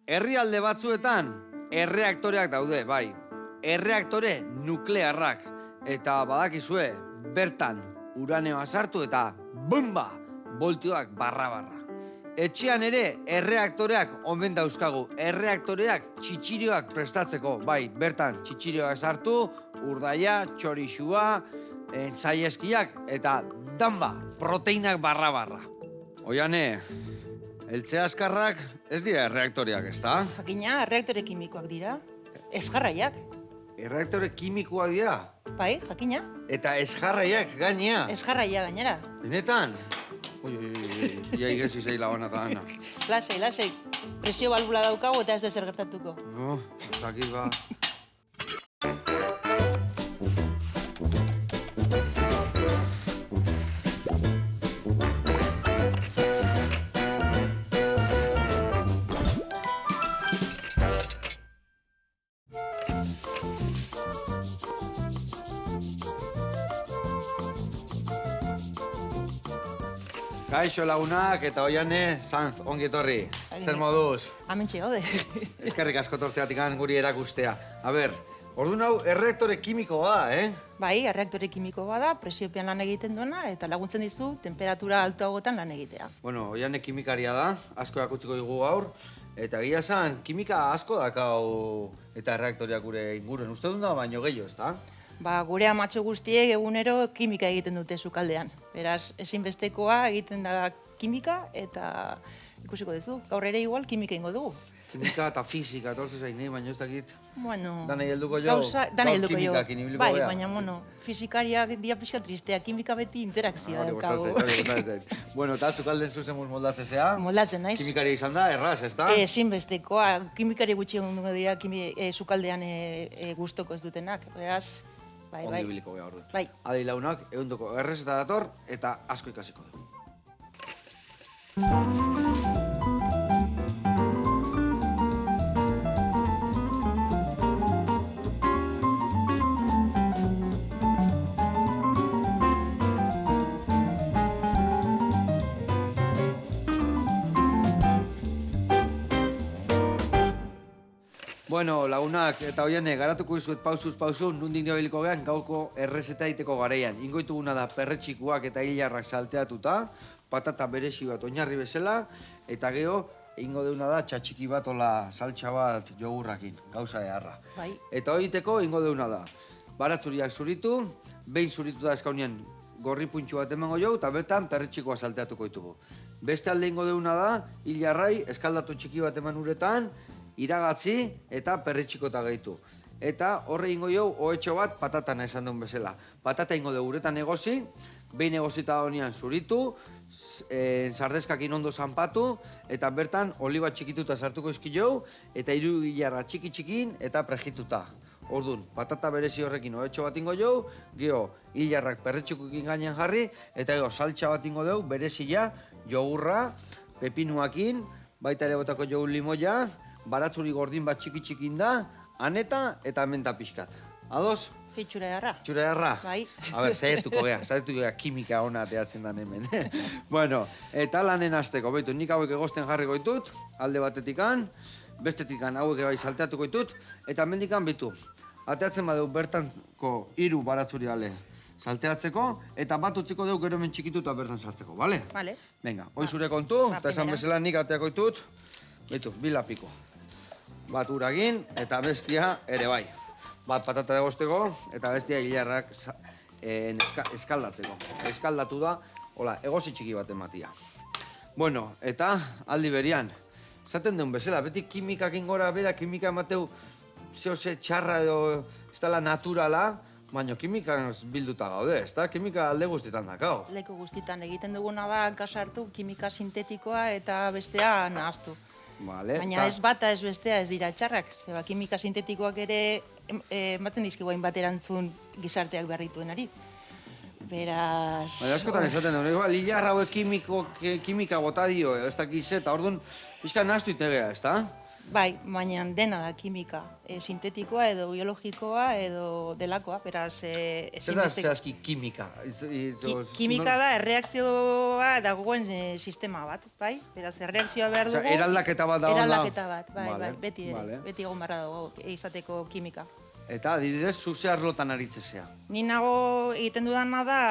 Herrialde batzuetan erreaktoreak daude, bai. Erreaktore nuklearrak. Eta badakizue, bertan uraneoa sartu eta bomba! Voltioak barra-barra. Etxean ere erreaktoreak omen dauzkagu. Erreaktoreak txitxirioak prestatzeko, bai. Bertan txitxirioak sartu, urdaia, txorixua, saieskiak eta damba, proteinak barra-barra. Oiane, eltze askarrak ez dira erreaktoreak, ezta? Jakina, erreaktore kimikoak dira. Ez jarraiak. Erreaktore kimikoak dira? Bai, jakina. Eta ez jarraiak gainea? Ez jarraia gainera. Benetan? Ia igezi zeila hona eta ana. Lasei, lasei. Presio balbula daukagu eta ez da zer gertatuko. No, zakit ba. Kaixo lagunak eta Oiane, Sanz, ongi etorri. Zer moduz? Hementxe gaude. Eskerrik asko tortzeatik guri erakustea. A ber, orduan hau erreaktore kimiko bada, Bai, erreaktore kimiko bada, presiopean lan egiten duena eta laguntzen dizu temperatura altuagotan lan egitea. Bueno, Oiane kimikaria da, asko akutsiko digu gaur. Eta egia esan, kimika asko dakau eta erreaktoreak gure inguruen. Uste dut da, baino gehiago, ezta? Gure amatxo guztiek egunero kimika egiten dute sukaldean. Beraz, ezinbestekoa egiten da kimika eta ikusiko duzu. Gaur ere igual kimika ingo dugu. Kimika eta fisika, torze zain, baina ez dakit. Bueno, danai helduko jo, danai helduko jo. Kimikakin ibiliko Bai, gea. baina, fisikariak dia pixka tristea, kimika beti interakzioa daukagu. Bueno, eta zukalden zuzen moldatzea. Moldatzen naiz. Kimikaria izan da, erraz, ez da? Ezinbestekoa, kimikari gutxi egongo dira sukaldean gustoko ez dutenak. Beraz, bai. Ongi biliko gea ordu. Bai. Adi launak, egundoko errezeta dator eta asko ikasiko dugu. Bueno, lagunak eta Oiane, garatuko izuet pausuz pausu, nundik niobiliko gehan gauko errezeta egiteko garaian. Ingoituguna da perretxikuak eta hilarrak salteatuta, patata beresi bat oinarri bezala, eta geho, egingo deuna da txatxiki bat ola saltxa bat jogurrakin, gauza eharra. Bai. Eta horieteko egingo deuna da, baratzuriak zuritu, behin zuritu da eskaunean gorri puntxu bat emango jau, eta bertan perretxikoa salteatuko ditugu. Beste alde egingo deuna da, hilarrai eskaldatu txiki bat eman uretan, iragatzi eta perretxikota gehitu. Eta horre ingo jau, ohetxo bat patatana esan duen bezala. Patata ingo dugu uretan egozi, behin egozita honean zuritu, sardeskakin ondo zanpatu, eta bertan oliba txikituta sartuko izki jau, eta 3 hilarra txiki-txikin eta prejituta. Orduan, patata berezi horrekin ohetxo bat ingo jau, geho hilarrak perretxikoekin gainean jarri, eta geho saltxa bat ingo dugu, berezia, jogurra, pepinuakin, baita ere botako jau limoia, baratzuri gordin bat txiki-txikin da, aneta eta menta pixkat. Ados? Zi, txura jarra. Txura jarra? Bai. A ber, zaiatuko gea, kimika ona ateatzen dan hemen. Bueno, eta lanen hasteko, behitu, nik hauek egosten jarriko ditut, alde batetikan, bestetikan hauek bai salteatuko ditut, eta mendikan bitu. Ateatzen badeu bertanko 3 baratzuri ale salteatzeko, eta bat utziko dugu gero hemen txikituta bertan sartzeko, bale? Bale. Venga, hoi zure kontu, eta esan primera. bezala nik ateako ditut, behitu, 2 lapiko. Bat uragin, eta bestia ere bai. Bat patata egosteko, eta bestia hilarrak eskaldatzeko. Eskaldatu da, hola, egozi txiki bat ematia. Bueno, eta aldi berian, esaten duen bezala, beti kimikakin gora bera, kimika emateu zehose txarra edo ez dela naturala, baina kimikan bilduta gaude, ez da? Kimika alde guztietan dakau. Leku guztitan egiten duguna da gasartu kimika sintetikoa eta bestea nahaztu. Vale, Baina ez bata ez bestea ez dira txarrak, zeba kimika sintetikoak ere ematen dizkigu hainbat erantzun gizarteak behar dituenari. Beraz... Baina askotan esaten duen, igual, hilar hauek kimika bota dio, ez dakiz eta orduan pixka nahaztu itegea, ez da? Bai, baina dena da kimika. Sintetikoa edo biologikoa edo delakoa, beraz... Zer da zehazki kimika? Kimika da erreakzioa dagoen sistema bat, bai? Beraz, erreakzioa behar dugu... Eraldaketa bat da. Eraldaketa bat, bai, Vale, beti egon barra dago izateko kimika. Eta, adibidez, zuk ze arlotan aritzezea? Ni nago egiten dudana da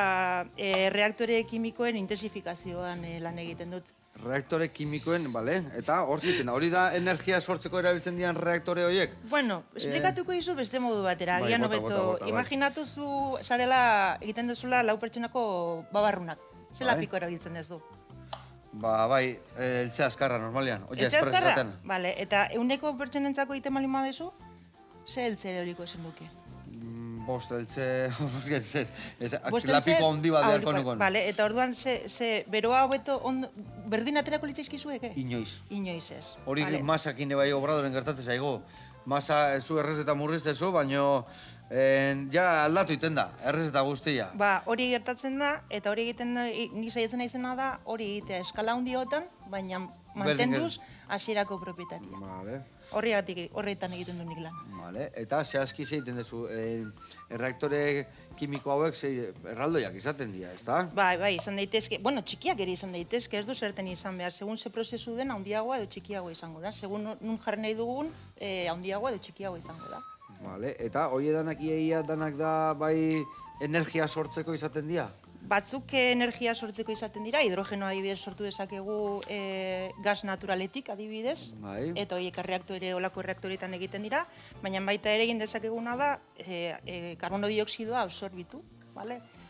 reaktore kimikoen intensifikazioan lan egiten dut. Reaktore kimikoen, bale? Eta hor ziten, hori da energia sortzeko erabiltzen dian reaktore horiek? Bueno, esplikatuko dizu beste modu batera, agian hobeto. Imaginatu zu sarela egiten duzula 4 pertsonako babarrunak. Ze lapiko erabiltzen duzu? Bai, eltze azkarra normalian. Eltze azkarra? Bale, eta 100 pertsonentzako egiten balin badezu, ze eltze eroliko esan duke? Bost eltze, lapiko handi bat beharko nukon. Bale, eta orduan beroa hobeto berdin aterako litzaizkizueke? Inoiz. Inoiz ez. Hori masakin bai obradoren gertatzen zaigo. Masa zu errez eta murriztezu, baino ja aldatu iten da, errez eta guztia. Ba, hori gertatzen da, eta hori egiten da, nik saiatzen naizena da, hori egitea eskala handiotan, baina mantenduz hasierako propietatea. Vale. Horretan egiten du nik lan. Vale. Eta zehazki egiten duzu, erreaktore kimiko hauek erraldoiak izaten dira, ezta? Bai, izan daitezke, bueno, txikiak ere izan daitezke, ez du zerten izan behar, segun ze prozesu den handiagoa edo txikiagoa izango da. Segun nun jarri nahi dugun, handiagoa edo txikiagoa izango da. Vale. Eta hori danak iaia danak da bai energia sortzeko izaten dira? Batzuk energia sortzeko izaten dira, hidrogenoa adibidez sortu dezakegu gas naturaletik adibidez, eta horiek olako erreaktoretan egiten dira, baina baita ere egin dezakeguna da karbono dioksidoa absorbitu,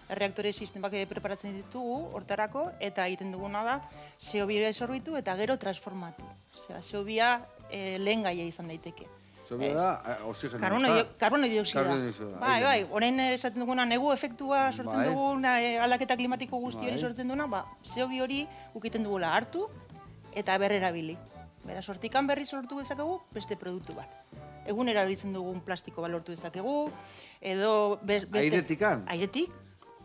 erreaktore sistemak preparatzen ditugu hortarako, eta egiten duguna da CO2 absorbitu eta gero transformatu. CO2 lehen gaia izan daiteke. Zobia da, oxigeno. Karbono dioksidoa. Bai, orain esaten duguna negu efektua sortzen dugun, aldaketa klimatiko guzti hori sortzen duguna, CO2 hori ukiten dugula hartu eta berrerabili. Beraz, hortikan berri sortu dezakegu beste produktu bat. Egun erabiltzen dugun plastiko bat lortu dezakegu, edo beste... Airetikan? Airetik.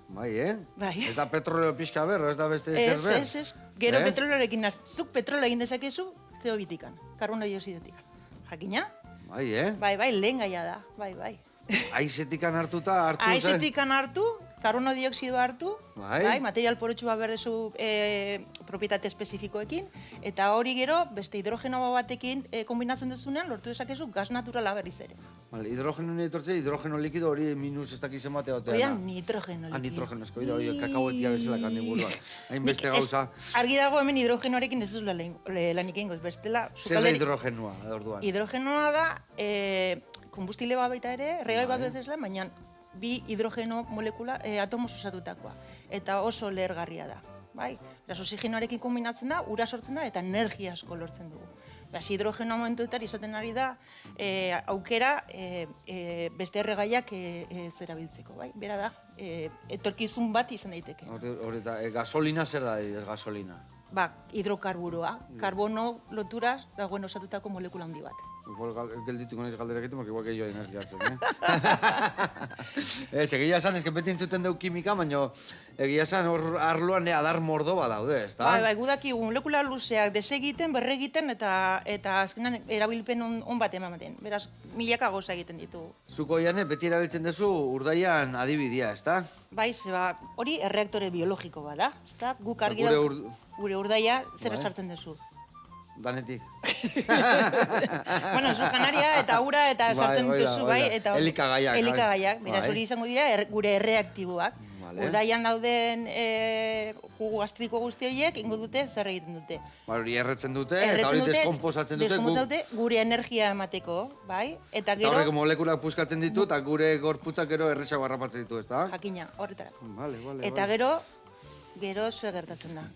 Bai, Bai. Ez da petroleo pixka berro, ez da beste zer ber? Ez. Gero petroleorekin zuk petroleo egin dezakezu CO2-tikan, karbono dioksidotikan. Jakina? Bai, lehen gaia da, bai. Aizetikan hartuta, Aizetikan hartu, karbono dioksidoa hartu, material porotxua berdezu propietate espezifikoekin, eta hori gero, beste hidrogeno batekin kombinatzen dezunean, lortu dezakezu gas naturala berriz ere. Hidrogeno etortze, hidrogeno likido hori minus ez dakizen bate oteana. Oian, nitrogeno likido. Nitrogeno esko, hori kakauetia bezala karniburuan. Hain beste gauza. Argi dago hemen hidrogenoarekin ez duzula lanik egingo, bestela... Zer da hidrogenoa, orduan? Hidrogenoa da, kombustile bat baita ere, erregai bat bezala, baina bi hidrogeno molekula atomos osatutakoa. Eta oso lehergarria da. Beraz, oxigenoarekin kombinatzen da, ura sortzen da, eta energia asko lortzen dugu. Beraz, hidrogenoa momentuetan izaten ari da, aukera beste erregaiak zerabiltzeko. Bera da, etorkizun bat izan daiteke. Hori da, gasolina zer da, gasolina? Hidrokarburoa, karbono lotura dagoen osatutako molekula handi bat. Igual geldituko naiz galdera egiten, porque igual gehiago energiatzen, egia esan, ez que beti entzuten dugu kimika, baina egia esan hor arloan adar mordo badaude, ez da? Bai, gudaki molekula luzeak desegiten, berregiten, eta azkenan erabilpen on bat ematen. Beraz, milaka gauza egiten ditugu. Zuko jane, beti erabiltzen duzu urdaian adibidea, ez da? Bai, hori erreaktore biologiko bat da, ez da? Guk argi da, gure urdaia zer sartzen duzu. Danetik. Bueno, zu janaria eta ura eta sartzen dituzu, bai? Elikagaiak. Elikagaiak, beraz hori izango dira gure erreaktiboak. Urdaian dauden jugu gastriko guzti horiek ingo dute zer egiten dute. Hori erretzen dute eta hori deskomposatzen dute. Gure energia emateko, bai? Eta gero... horrek molekulak puskatzen ditu eta gure gorputzak gero erresago harrapatzen ditu, ez da? Jakina, horretarako. Vale. Eta gero zer gertatzen da.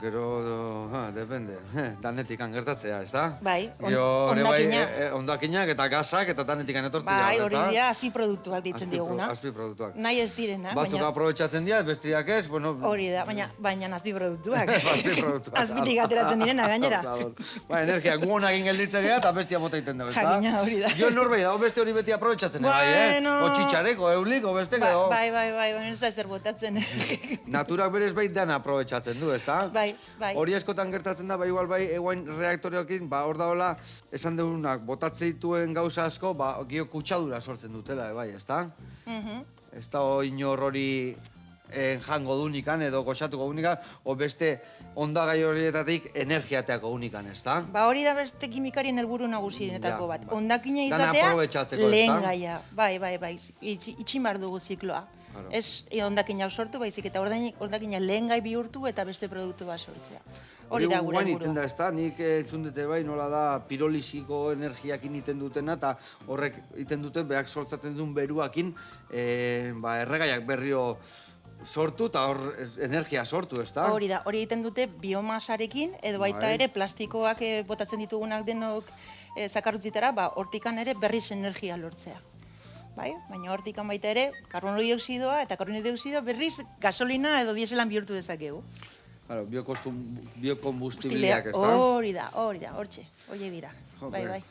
Gero, depende, danetikan gertatzea, ez da? Bai, ondakinak. Ondakinak eta gasak eta danetikan etortzea, ez da? Bai, hori dira azpiproduktuak ditzen dioguna. Azpiproduktuak. Nahi ez direna, baina... Batzuk aprobetxatzen dira, bestiak ez, bueno... Hori da, baina azpiproduktuak. Azpiproduktuak. Azpitik ateratzen direna, gainera. Ba, energia, gu honak ingelditze geha eta bestia bota iten dugu, ez da? Jakina, hori da. Gio norbait dago beste hori beti aprobetxatzen, O txitxareko, euliko, beste edo... Bai, baina ez da ezer botatzen. Naturak berez bait dana aprobetxatzen du, ez da? Bai, Hori askotan gertatzen da, igual eguain reaktoreokin, hor daola, esan dugunak, botatze dituen gauza asko, gio kutsadura sortzen dutela, ezta? Ez da inor hori jango dunikan edo goxatuko unikan, o beste ondagai horietatik energiateako unikan, ez da? Hori da beste kimikarien helburu nagusienetako bat. Ondakina izatea lehen gaia. Bai, itxin behar dugu zikloa. Ez ondakina sortu, baizik eta ondakina lehen gai bihurtu eta beste produktu bat sortzea. Hori da gure helburua. Da, ez da, nik entzun dute nola da piroliziko energiakin iten dutena, eta horrek iten dute, behak sortzaten duen beruakin, erregaiak berrio sortu eta hor energia sortu, ez da? Hori da, hori egiten dute biomasarekin, edo baita ere plastikoak botatzen ditugunak denok zakarrutzitara, hortikan ere berriz energia lortzea. Baina hortikan baita ere, karbonodioksidoa eta karbonodioksidoa berriz gasolina edo dieselan bihurtu dezakegu. Biokombustibiliak, ez da? Hori da, hortxe, hori dira. Bai.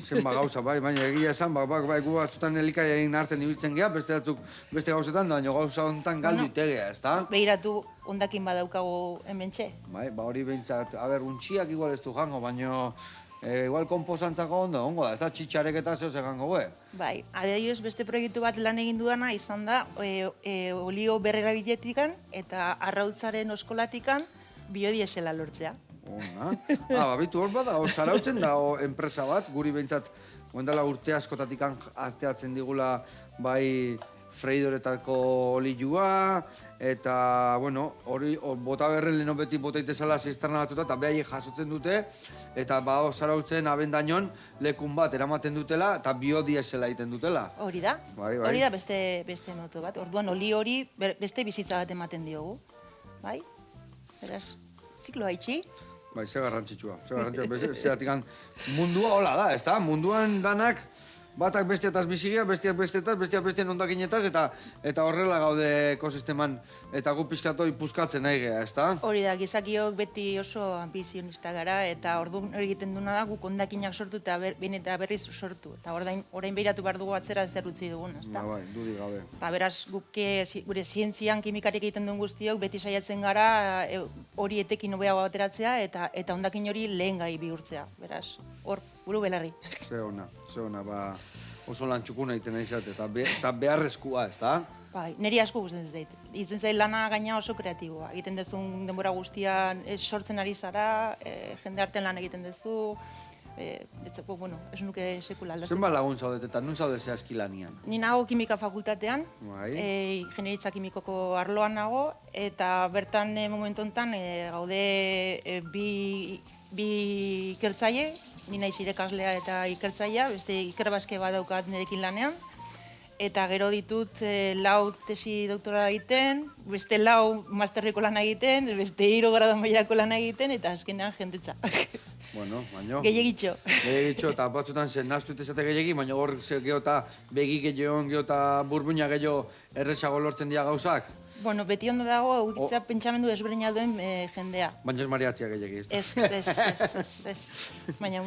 Zenba gauza, baina egia esan, gu batzutan elikaiain arten ibiltzen geha, beste gauzetan, baina gauza honetan galdu itegea, ez da? Behiratu ondakin badaukagu hementxe. Hori behintzat, untxiak igual ez du jango, baina igual komposantzako ongo da, ez da txitxarek eta zehose jango gue. Bai, adibidez beste proiektu bat lan egin dudana izan da olio berrerabiletikan eta arrautzaren oskolatikan biodiesela lortzea. Bitu hor bada, zarautzen da enpresa bat, guri behintzat oendala urte askotatik arteatzen digula bai freidoretako olioa, eta, hori bota berren leheno beti botaitezala zizterna batuta, eta behaiek jasotzen dute, eta zarautzen abendainon lekun bat eramaten dutela, eta biodiesela egiten dutela. Hori da, hori da beste moto bat. Orduan, oli hori beste bizitza bat ematen diogu. Bai, beraz, zikloa itxi. Ze garrantzitsua, zeratik mundua hola da, ez da? Munduan danak batak besteataz bizigia, besteak bestien ondakinetaz, eta horrela gaude ekosisteman, eta gu pizkatoi puskatzen nahi geha, ez da? Hori da, gizakiok beti oso ambizionista gara, eta orduan egiten duna da guk ondakinak sortu eta berriz sortu. Eta orain behiratu behar dugu atzera zer utzi dugun, ez da? Bai, dudik gabe. Beraz, gure zientzian kimikarik egiten duen guztiok, beti saiatzen gara hori etekin hobeago ateratzea, eta ondakin hori lehen gai bihurtzea. Beraz, hor, buru belarri. Ze ona, oso lan txukuna egiten izate, eta beharrezkoa, ez da? Bai, niri asko guztien zait. Izen zait lana gaina oso kreatiboa. Egiten dezun denbora guztian sortzen ari zara, jende artean lan egiten dezu, ez nuke sekula aldatzen. Zenbat lagun zaudet eta nun zaudet zehazki lanian? Ni nago kimika fakultatean, ingenieritza kimikoko arloan nago, eta bertan momentu honetan gaude bi ikertzaile, ni naiz irakaslea eta ikertzailea, beste ikerbazke bat daukat nirekin lanean, eta gero ditut 4 tesi doktora egiten, beste 4 masterreko lan egiten, beste 3 grado mailako lan egiten, eta azkenean jendetza. Baina... Gehiagitxo. Gehiagitxo, eta batzutan zen naztu itezate gehiagi, baina hor geota begi gehiagon, geota burbuina gehiago errezago lortzen dira gauzak. Beti ondo dago, egitzea pentsamendu desberdina duen jendea. Baina ez mariatzia gehiagi, ez da? Ez. Baina,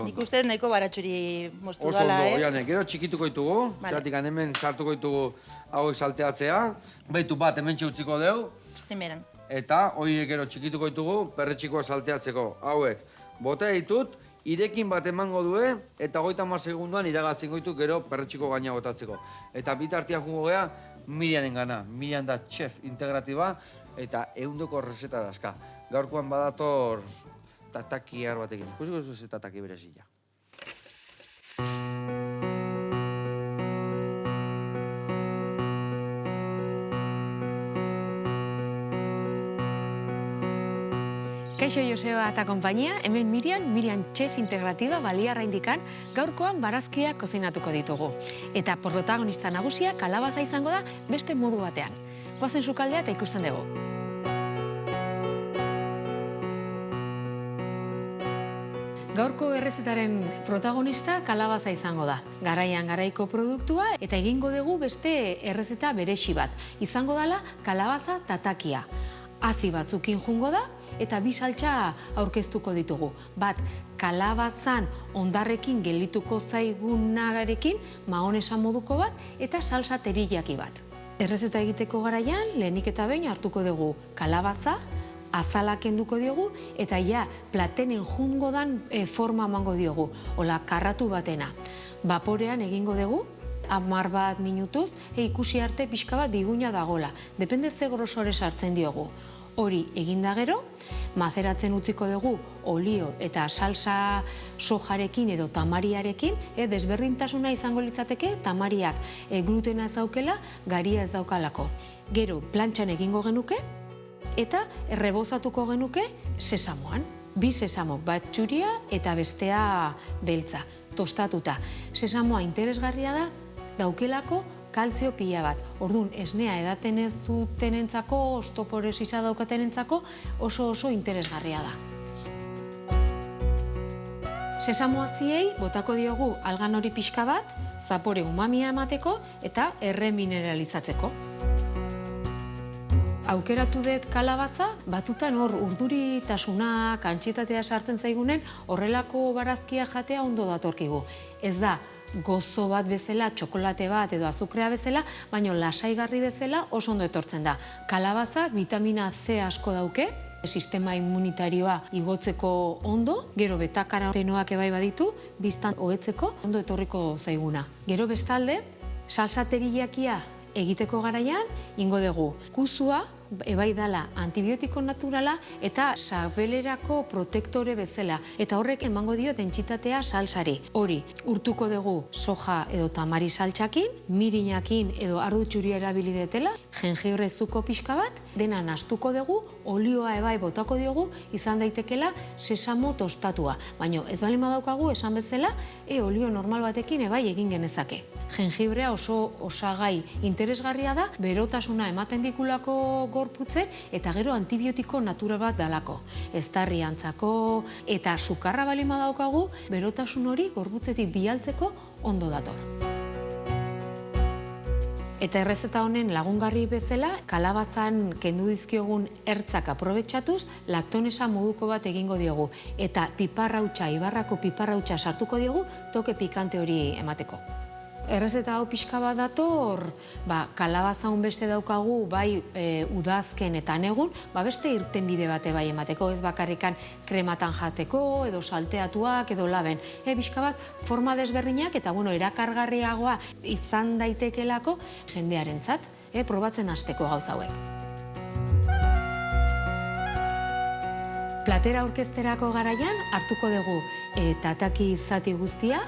nik uste nahiko baratxuri moztu dala, Oso ondo, gero txikituko ditugu, zeratik hemen sartuko ditugu hauek salteatzea. Baitu bat, hemen txutziko deu. Hemeran. Eta hori gero txikituko ditugu, perretxikoa salteatzeko. Hauek, botea ditut, irekin bat emango due, eta 30 segunduan iragatzen goitu gero perretxiko gaina botatzeko. Eta bitartian jungo geha, Mirianen gana. Mirian da chef integratiba, eta 100ko reseta dazka. Gaurkoan badator tataki har batekin. Ikusiko zuz tataki berezila. Kaixo Joseba eta konpainia, hemen Mirian chef integratiba baliarra indikan, gaurkoan barazkiak kozinatuko ditugu. Eta protagonista nagusia kalabaza izango da beste modu batean. Goazen sukaldea eta ikusten dugu. Gaurko errezetaren protagonista kalabaza izango da. Garaian garaiko produktua eta egingo dugu beste errezeta beresi bat. Izango dela kalabaza tatakia. Hazi batzukin jungo da eta 2 saltsa aurkeztuko ditugu. Bat, kalabazan ondarrekin gelituko zaigunagarekin, mahonesa moduko bat eta salsa teriyaki bat. Errezeta egiteko garaian, lehenik eta behin hartuko dugu kalabaza, azala kenduko diogu, eta ja, platenen jungo dan forma emango diogu, hola, karratu batena. Baporean egingo dugu, 10 bat minutuz, ikusi arte pixka bat biguina dagola. Depende ze grosore sartzen diogu. Hori eginda gero, mazeratzen utziko dugu olio eta salsa sojarekin edo tamariarekin, desberdintasuna izango litzateke, tamariak glutena ez daukela, garia ez daukalako. Gero, plantxan egingo genuke, eta errebozatuko genuke sesamoan. 2 sesamo, bat txuria eta bestea beltza, tostatuta. Sesamoa interesgarria da, daukelako kaltzio pila bat. Orduan, esnea edaten ez dutenentzako, osteoporosia daukatenentzako oso interesgarria da. Sesamoa ziei botako diogu algan hori pixka bat, zapore umamia emateko eta erremineralizatzeko. Aukeratu dut kalabaza, batutan hor urduritasuna, kantxitatea sartzen zaigunen, horrelako barazkia jatea ondo datorkigu. Ez da, gozo bat bezala, txokolate bat edo azukrea bezala, baina lasaigarri bezala oso ondo etortzen da. Kalabazak vitamina C asko dauke, sistema immunitarioa igotzeko ondo, gero betakarotenoak ebai baditu, biztan hobetzeko ondo etorriko zaiguna. Gero bestalde, salsa teriyakia egiteko garaian, ingo dugu kuzua, ebai dala antibiotiko naturala eta sabelerako protektore bezala. Eta horrek emango dio dentsitatea salsari. Hori, urtuko dugu soja edo tamari saltxakin, mirinakin edo ardu txuria erabili detela, jengibre zuko pixka bat, dena nastuko dugu, olioa ebai botako diogu, izan daitekela sesamo tostatua. Baina ez bali madaukagu esan bezala, olio normal batekin ebai egin genezake. Jengibrea oso osagai interesgarria da, berotasuna ematen dikulako gorputzen, eta gero antibiotiko natural bat dalako. Eztarri antzako, eta sukarra bali madaukagu, berotasun hori gorputzetik bialtzeko ondo dator. Eta errezeta honen lagungarri bezala, kalabazan kendu dizkiogun ertzak aprobetxatuz, laktonesa moduko bat egingo diogu. Eta piparrautxa, ibarrako piparrautxa sartuko diogu, toke pikante hori emateko. Errezeta hau pixka bat dator, kalabaza beste daukagu, bai udazken eta negun, beste irtenbide bate bai emateko, ez bakarrikan krematan jateko, edo salteatuak, edo laben. Pixka bat forma desberdinak eta erakargarriagoa izan daitekelako jendearentzat, probatzen hasteko gauza hauek. Platera aurkezterako garaian hartuko dugu tataki zati guztia,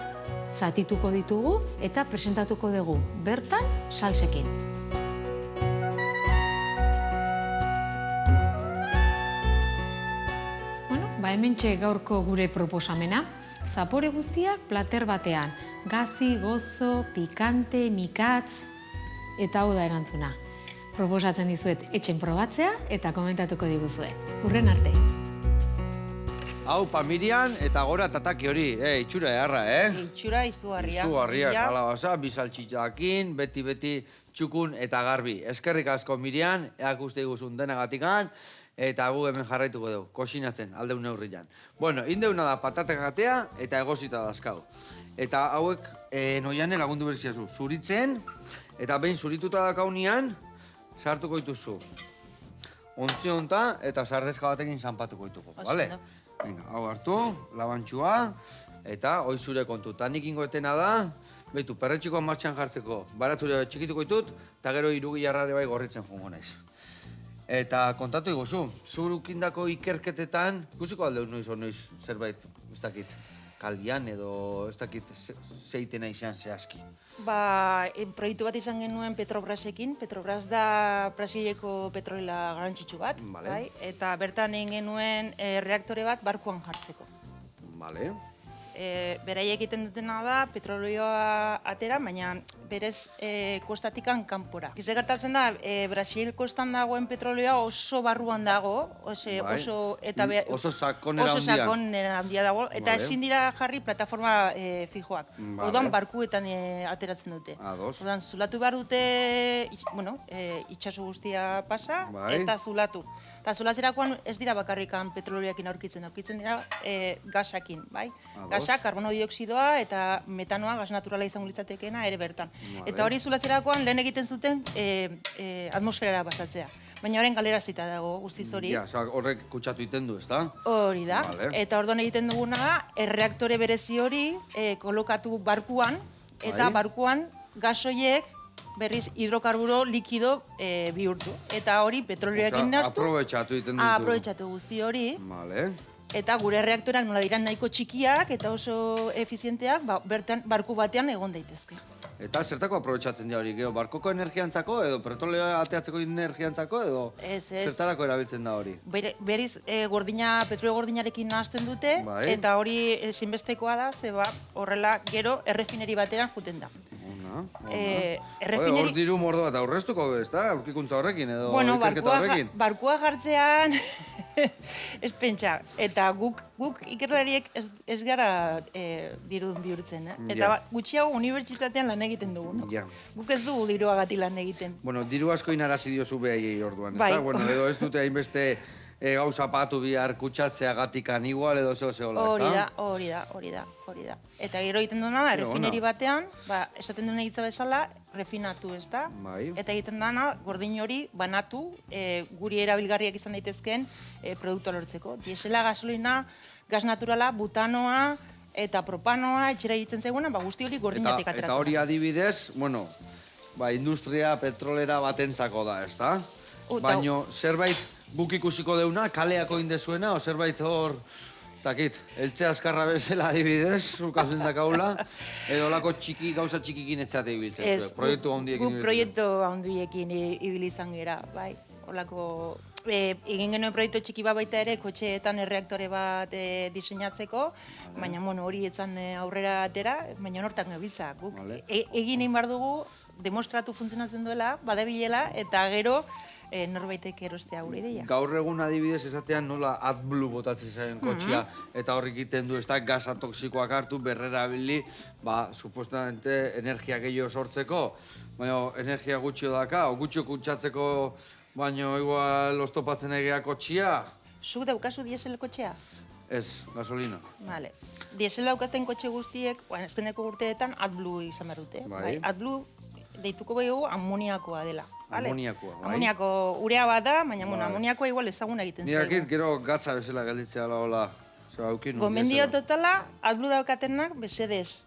zatituko ditugu eta presentatuko dugu bertan salsekin. Hementxe gaurko gure proposamena. Zapore guztiak plater batean. Gazi, gozo, pikante, mikatz, eta hau da erantzuna. Proposatzen dizuet etxen probatzea eta komentatuko diguzue. Hurren arte! Hau, Mirian, eta gora tataki hori, itxura eharra, Itxura izugarria. Izugarria, kalabaza, bizaltxitakin, beti txukun eta garbi. Eskerrik asko, Mirian, eak uste iguzun denagatikan, eta gu hemen jarraituko dugu, kosinatzen, aldeun neurrian. Bueno, indeuna da patatek gatea eta egozita dazkau. Eta hauek noiane lagundu berziazu, zuritzen, eta behin zurituta dakaunian, sartuko dituzu. Ontzi honta eta sardezka batekin zanpatuko ditugu, bale? Venga, hau hartu, labantxua, eta hoi zure kontu. Ta nik ingoetena da, behitu, perretxikoan martxan jartzeko, baratzure txikituko ditut, eta gero irugi jarrare bai gorritzen jongo naiz. Eta kontatu iguzu, zurukindako ikerketetan, ikusiko aldeu noiz zerbait, ez dakit, kaldian edo ez dakit zeitena izan zehazki. Proiektu bat izan genuen Petrobrasekin. Petrobras da Brasileko petrolila garrantzitsu bat, eta bertan egin genuen reaktore bat barkuan jartzeko. Berai egiten dutena da, petrolioa atera, baina berez kostatikan kanpora. Gize gertatzen da, Brasil kostan dagoen petrolioa oso barruan dago, oso sakonera handia dago, eta ezin dira jarri plataforma fijoak. Orduan barkuetan ateratzen dute. Orduan zulatu behar dute, itxaso guztia pasa, eta zulatu. Eta zulatzerakoan ez dira bakarrikan petrolioakin aurkitzen dira gasakin, bai? Gasak, karbono dioksidoa eta metanoa, gas naturala izango litzatekeena ere bertan. Eta hori zulatzerakoan lehen egiten zuten atmosferara pasatzea. baina orain galerazita dago guztiz hori. Ja, horrek kutsatu iten du, ezta? Hori da, Vale. eta orduan egiten duguna da, erreaktore berezi hori kolokatu barkuan, eta Bai. barkuan gasoiek berriz hidrokarburo likido bihurtu. Eta hori petrolioekin naztu. Aprobetxatu iten ditu. Aprobetxatu guzti hori. Vale. Eta gure erreaktorak nola diran nahiko txikiak eta oso efizienteak, bertan barku batean egon daitezke. Eta zertako aprobetxatzen dira hori, gero, barkoko energiantzako, edo petrolea ateatzeko energiantzako, edo zertarako erabiltzen da hori? Beriz, petrolio gordinarekin nahazten dute, Bai. eta hori ezinbestekoa da, horrela gero errefineri batean juten da. Hor diru mordo bat aurreztuko du, ezta? Aurkikuntza horrekin, edo ikerketa horrekin? Barkua jartzean, ez pentsa, eta guk ikerlariek ez gara dirudun bihurtzen, eta gutxiago unibertsitatean lan egiten dugu. Guk ez dugu diruagatik lan egiten. Bueno, diru asko inarazi diozu behai orduan, Bai. ezta? Bueno, edo ez dute hainbeste gauza patu bihar kutsatzeagatikan igual edo zehola, ezta? Hori da. Eta gero egiten duena da, refineri batean, esaten duen egitza bezala, refinatu, ez da? Bai. Eta egiten dena, gordin hori banatu, guri erabilgarriak izan daitezkeen produktu lortzeko. Diesela, gasolina, gas naturala, butanoa, eta propanoa, etxera egiten zaiguna, guzti hori gordinatik ateratzen. Eta hori adibidez, bueno, industria petrolera batentzako da, ez da? Baina zerbait guk ikusiko deuna, kaleako indezuena, o zerbait hor, takit, eltze azkarra bezala adibidez, ukazen dakaula, edo lako gauza txikikin etxate ibiltzen zuen, proiektu handiekin ibiltzen. Guk proiektu handiekin ibilizan gera, bai. Olako, egin genuen proiektu txiki bat baita ere, kotxeetan erreaktore bat diseinatzeko, baina hori etzan aurrera atera, baina hortan gabiltza. Guk egin egin behar dugu, demostratu funtzionatzen duela, badabilela, eta gero, norbaitek erostea gure ideia. Gaur egun adibidez esatean nola AdBlue botatzen zaren kotxia, eta horrik egiten du, ez da, gaza toksikoak hartu, berrera bili, supuestamente energia gehiago sortzeko, baina energia gutxio daka, o gutxio kutsatzeko, baina igual oztopatzen egea kotxia. Zuk daukazu diesel kotxea? Ez, gasolina. Vale. Diesel daukaten kotxe guztiek, azkeneko urteetan AdBlue izan behar dute. AdBlue deituko behu amoniakoa dela. Amoniakoa, bai? Amoniako urea bat da, baina amoniakoa igual ezaguna egiten zaigu. Nirakit, gero gatza bezala gelditzea hola. Gomendio totala, AdBlue daukatenak, besedez,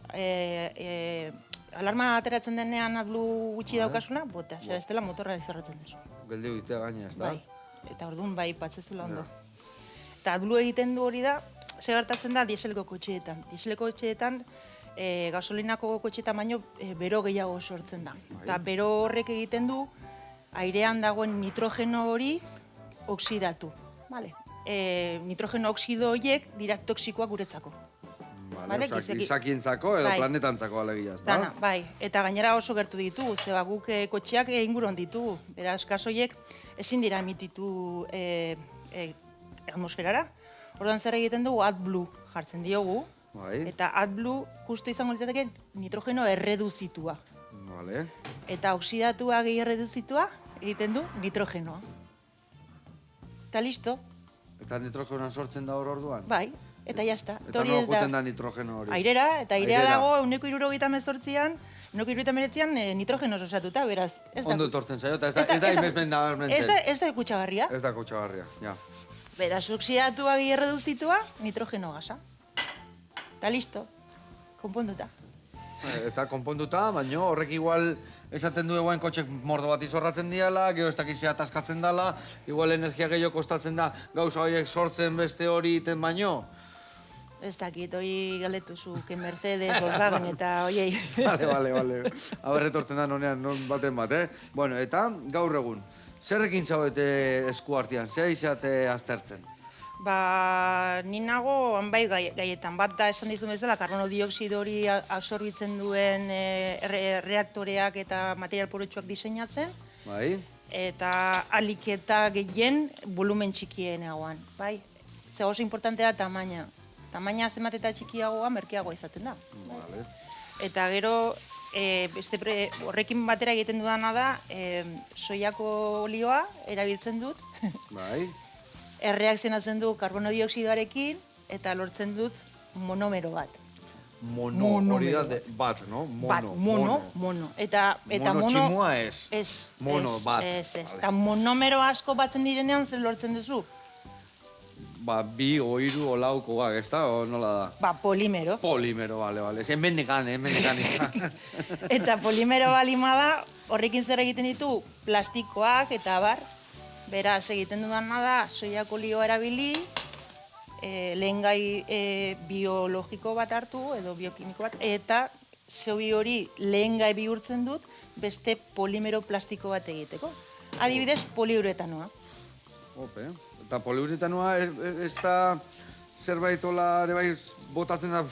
alarma ateratzen denean AdBlue gutxi daukasuna, bota, zera ez dela motorra izorratzen duzu. Geldi egitea gaina, ez da? Bai, eta orduan patzezula ondo. Eta AdBlue egiten du hori da, zer gertatzen da dieseleko kotxeetan. Dieseleko kotxeetan, gasolinako kotxeetan baino bero gehiago sortzen da. Eta bero horrek egiten du, airean dagoen nitrogeno hori oksidatu. Nitrogeno oksido horiek dira toksikoak guretzako. Gizakientzako edo planetantzako alegia, ez da? Dana, bai. Eta gainera oso gertu ditugu, zeba guk kotxeak inguruan ditugu. Beraz, gasoiek ezin dira emititu atmosferara. Orduan zer egiten dugu AdBlue jartzen diogu. Eta AdBlue justu izango litzateke nitrogeno erreduzitua. Eta oksidatua gehi erreduzitua egiten du nitrogenoa. Eta listo. Eta nitrogenoa sortzen da hor orduan? Bai, eta jazta. Eta nola juten da nitrogeno hori? Airera, eta airea dago 178an, 179an nitrogenoz osatuta, beraz. Ondo etortzen zaio, eta ez da inbezmen nabarmentzen. Ez da kutsagarria. Ez da kutsagarria, ja. Beraz, oksidatua gehi erreduzitua, nitrogeno gasa. Eta listo, konponduta. Eta konponduta, baina horrek igual esaten du eguen kotxek mordo bat izorratzen diala, gero ez dakizea ataskatzen dala, igual energia gehiago kostatzen da gauza horiek sortzen beste hori iten baino. Ez dakit, hori galetuzu, que Mercedes, Volkswagen eta oiei. Bale. Aber etortzen da nonean, non baten bat, Bueno, eta gaur egun, zerrekin zaudete esku artean, zer izate aztertzen? Ni nago hanbait gaietan. Bat da esan dizun bezala, karbono dioksido hori absorbitzen duen reaktoreak eta material porotxoak diseinatzen. Bai. Eta aliketa gehien volumen txikienean. Bai. Ze oso importantea da tamaina. Tamaina zenbat eta txikiagoa merkeagoa izaten da. Eta gero, horrekin batera egiten dudana da, soiako olioa erabiltzen dut. Bai. Erreakzionatzen du karbono dioksidoarekin eta lortzen dut monomero bat. mono, hori da bat, no? Mono. Eta mono tximua ez. Ez. Mono, bat. Ez. Eta monomero asko batzen direnean zer lortzen duzu? Bi, oiru, olaukoak, ez da? O nola da? Polimero. Polimero, bale. Hemen nekan izan. Eta polimero balima da, horrekin zer egiten ditu plastikoak eta bar. Beraz, egiten dudana da, soiak olioa erabili, lehengai biologiko bat hartu, edo biokimiko bat, eta zobi hori lehengai bihurtzen dut, beste polimero plastiko bat egiteko. Adibidez, poliuretanoa. Ope, eta poliuretanoa ez da zerbait hola ere bai botatzen da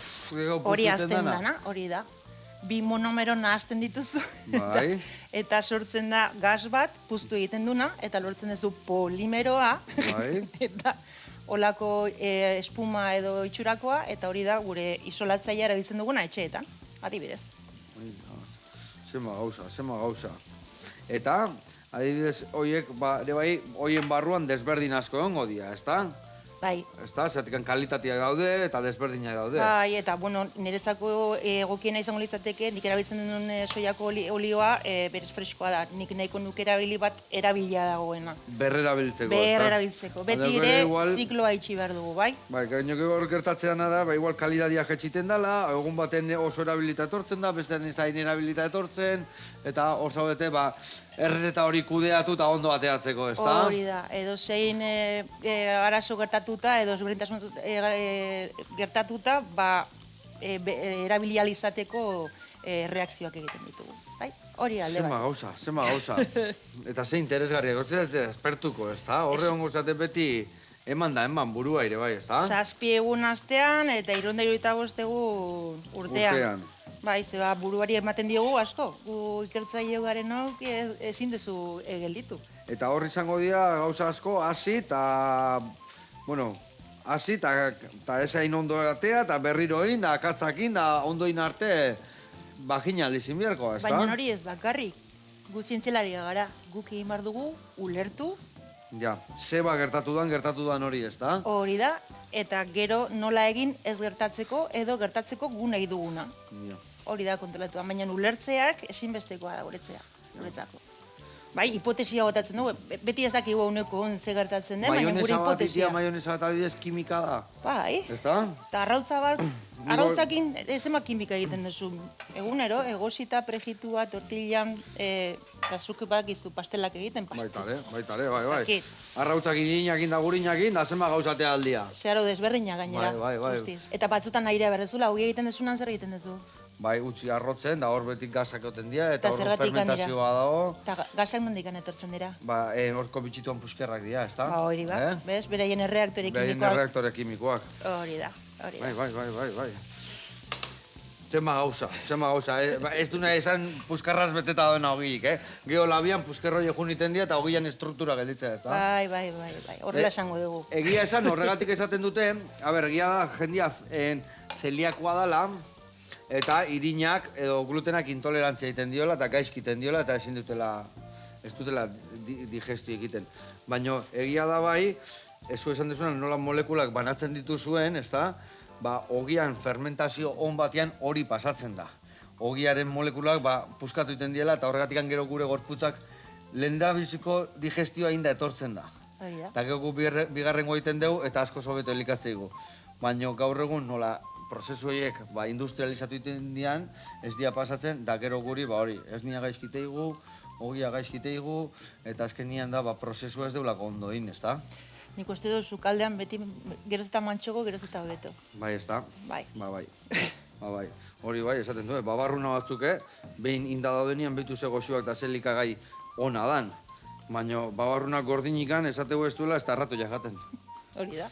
hori azten dana, hori da. Bi monomero nahazten dituzu. Bai. Eta sortzen da gas bat, puztu egiten duna, eta lortzen duzu polimeroa. Bai. Eta olako espuma edo itxurakoa, eta hori da gure isolatzailea erabiltzen duguna etxeetan, adibidez. Zema gauza. Eta, adibidez, horiek, ere bai, horien barruan desberdin asko egongo dira, ezta? Bai. Ezta, zertikan kalitateak daude eta desberdinak daude. Bai, eta, bueno, niretzako egokiena izango litzateke, nik erabiltzen duen soiako olioa berez freskoa da. Nik nahiko nuke erabili bat erabilia dagoena. Berrerabiltzeko, ezta? Berrerabiltzeko. Beti ere zikloa itxi behar dugu, bai? Bai, gainok hor gertatzeana da, igual kalitatea jetxiten dela, egun baten oso erabilita etortzen da, bestean ez da erabilita etortzen, eta hor zaudete, errezeta hori kudeatu eta ondo bateatzeko, ezta? Hori da, edo zein arazo gertatuta, edo ezberdintasun gertatuta, erabilializateko reakzioak egiten ditugu. Bai? Hori alde bat. Zema gauza. Eta ze interesgarriak, hortzea espertuko, ezta? Horre hongo zaten beti eman burua ere bai, ezta? 7 egun astean eta 365 egun urtean. Bai, zeba buruari ematen diogu asko. Gu ikertzaile garen hau ezin duzu gelditu. Eta hor izango dira gauza asko hasi eta esain ondo egatea eta berriro egin da akatzakin da ondoin arte bajina aldizin biharko, ezta? Baina hori ez bakarrik. Gu zientzelaria gara, guk egin behar dugu ulertu. Ja, zeba gertatu dan hori, ezta? Hori da, eta gero nola egin ez gertatzeko edo gertatzeko gu nahi duguna. Ja. Hori da kontrolatu, baina ulertzeak ezinbestekoa da guretzako. Bai, hipotesia botatzen dugu, beti ez dakigu uneko ze gertatzen den, baina gure hipotesia. Maionesa bat adibidez kimika da. Bai, ezta? Eta arrautza bat, arrautzakin zema kimika egiten duzu. Egunero, egosita, prejitua, tortillan, eta zuke bakizu pastelak egiten, Baitare, bai. Arrautzakin inakin da gurinakin, da zema gauzatea aldia. Zeharo desberdina gainera. Bai. Eta batzutan airea berrezula, hori egiten dezunan zer egiten duzu? Bai, utzi arrotzen, da hor betik gazak oten dira, eta hor fermentazioa dago. Eta gazak nondikan etortzen dira? Horko bitxituan puskerrak dira, ezta? Hori ba, bez, beraien erreaktore kimikoak. Beraien erreaktore kimikoak. Hori da. Bai. Zema gauza. Ez du nahi esan puskarraz beteta doena hogiik, Geo labian puskerro jokun iten dira eta hogian estruktura gelditzea, ezta? Bai. Horrela esango dugu. Egia esan, horregatik esaten dute, egia da, jendia zeliakoa dala, eta irinak edo glutenak intolerantzia egiten diola eta gaizki egiten diola eta ez dutela digestio egiten. Baina egia da bai, ez esan dezuna nola molekulak banatzen dituzuen, ezta? Ogian fermentazio on batean hori pasatzen da. Ogiaren molekulak puskatu egiten diela eta horregatik gero gure gorputzak lehendabiziko digestioa inda etortzen da. Eta gero bigarrengo egiten dugu eta asko sobeto elikatzeigu. Baina gaur egun nola prozesu horiek industrializatu egiten dian, ez dia pasatzen, da gero guri, hori, ez nia gaizkiteigu, ogia gaizkiteigu, eta azkenian da, prozesu ez deulako ondoin, ez da? Nik uste dut sukaldean beti geroz eta mantxoko, geroz eta hobeto. Bai, ez da? Bai. Bai. Hori bai, esaten du, babarruna batzuk, behin indadaudenian behitu ze goxuak eta zelikagai ona dan. Baina babarrunak gordinikan esategu ez duela ez da rato jaten. Hori da.